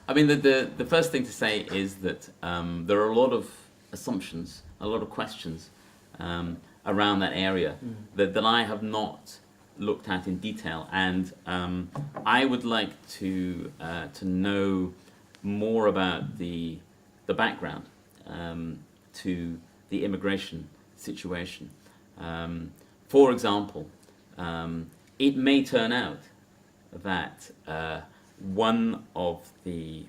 I mean, the first thing to say is that there are a lot of assumptions, a lot of questions around that area that I have not looked at in detail, and I would like to know more about the background to the immigration situation. For example, it may turn out that one of the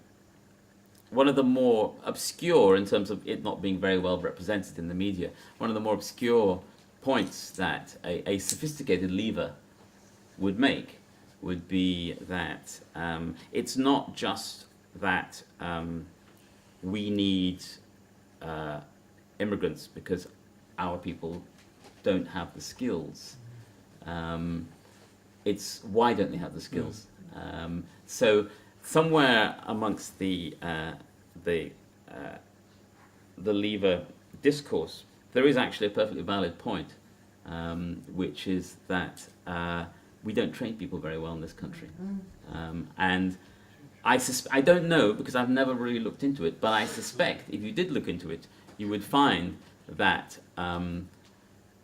more obscure, in terms of it not being very well represented in the media, one of the more obscure points that a sophisticated leaver would make would be that it's not just that we need immigrants because our people don't have the skills. It's why don't they have the skills? So somewhere amongst the lever discourse, there is actually a perfectly valid point, which is that we don't train people very well in this country, and I don't know, because I've never really looked into it, but I suspect if you did look into it, you would find that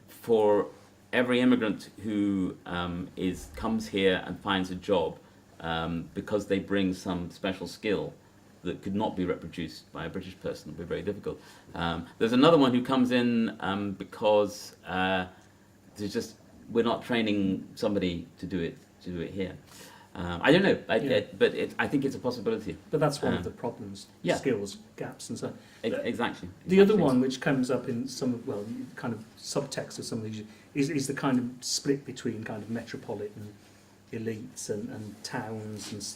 for every immigrant who comes here and finds a job because they bring some special skill that could not be reproduced by a British person, it would be very difficult. There's another one who comes in because we're not training somebody to do it here. I don't know, but I think it's a possibility. But that's one of the problems, skills gaps and so on. Exactly. The other one, which comes up in some, kind of subtext of some of these, is the kind of split between kind of metropolitan elites and towns and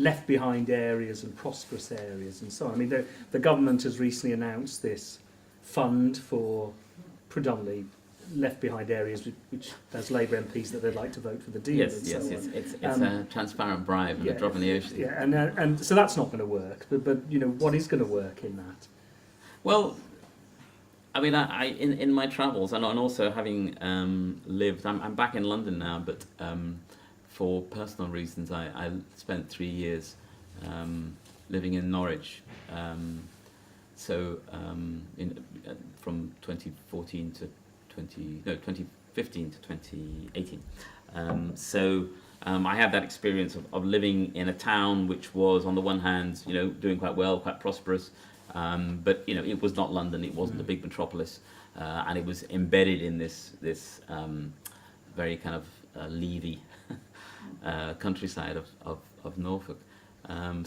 left behind areas and prosperous areas and so on. I mean, the government has recently announced this fund for predominantly left behind areas, which has Labour MPs that they'd like to vote for the deal. Yes, it's a transparent bribe and a drop in the ocean. Yeah, and so that's not going to work. But what is going to work in that? Well, I mean, I in my travels and also having lived, I'm back in London now, but for personal reasons, I spent 3 years living in Norwich. From 2014 to 2015 to 2018. I had that experience of living in a town which was, on the one hand, doing quite well, quite prosperous, but it was not London. It wasn't a big metropolis, and it was embedded in this very kind of leafy countryside of Norfolk. I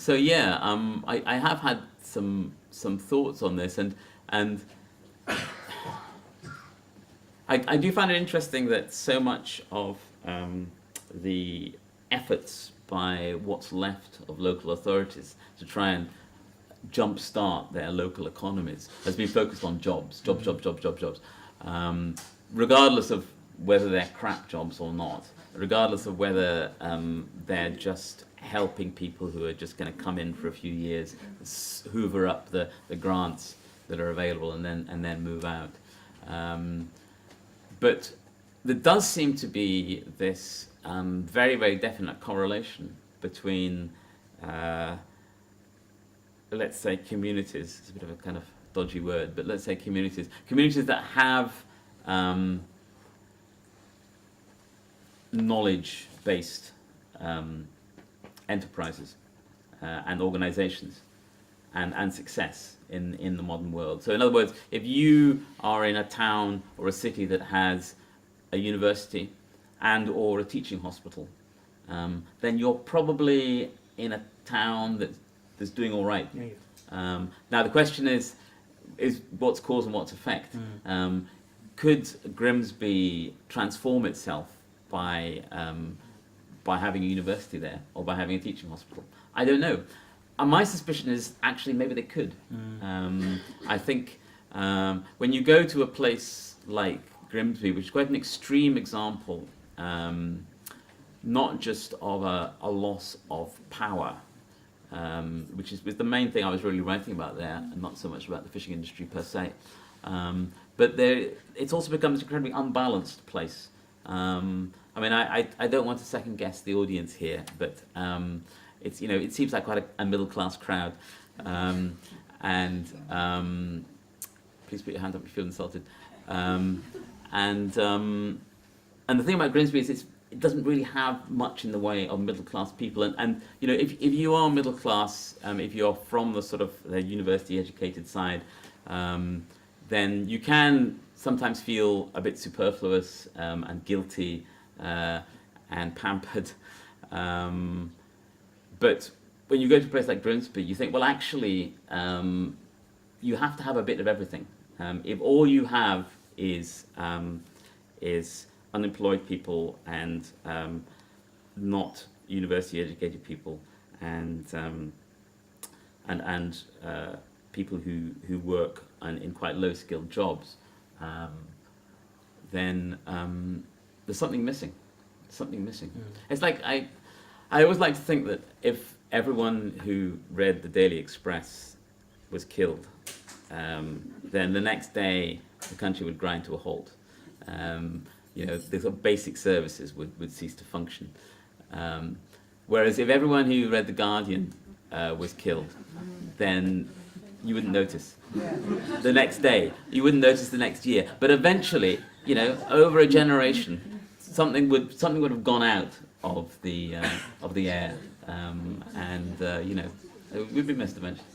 have had some thoughts on this, and I do find it interesting that so much of the efforts by what's left of local authorities to try and jumpstart their local economies has been focused on jobs, regardless of whether they're crap jobs or not, regardless of whether they're just helping people who are just going to come in for a few years, hoover up the grants that are available and then move out. But there does seem to be this very, very definite correlation between, let's say, communities. It's a bit of a kind of dodgy word, but let's say communities that have knowledge-based enterprises and organizations and success in the modern world. So in other words, if you are in a town or a city that has a university and or a teaching hospital, then you're probably in a town that's doing all right. Now the question is what's cause and what's effect? Could Grimsby transform itself by having a university there or by having a teaching hospital? I don't know. My suspicion is actually maybe they could. I think when you go to a place like Grimsby, which is quite an extreme example, not just of a loss of power, which was the main thing I was really writing about there, and not so much about the fishing industry per se, but it's also become an incredibly unbalanced place. I mean, I don't want to second guess the audience here, but it's it seems like quite a middle class crowd, and please put your hand up if you feel insulted. And the thing about Grimsby is it doesn't really have much in the way of middle class people, and if you are middle class, if you're from the sort of the university educated side, then you can sometimes feel a bit superfluous and guilty and pampered. But when you go to a place like Grimsby, you think, well, actually, you have to have a bit of everything. If all you have is unemployed people and not university educated people and people who work in quite low skilled jobs, then there's something missing. It's like I always like to think that if everyone who read the Daily Express was killed, then the next day the country would grind to a halt. The sort of basic services would cease to function. Whereas if everyone who read the Guardian was killed, then you wouldn't notice the next day. You wouldn't notice the next year. But eventually, over a generation, something would have gone out of the air, and it would be missed eventually.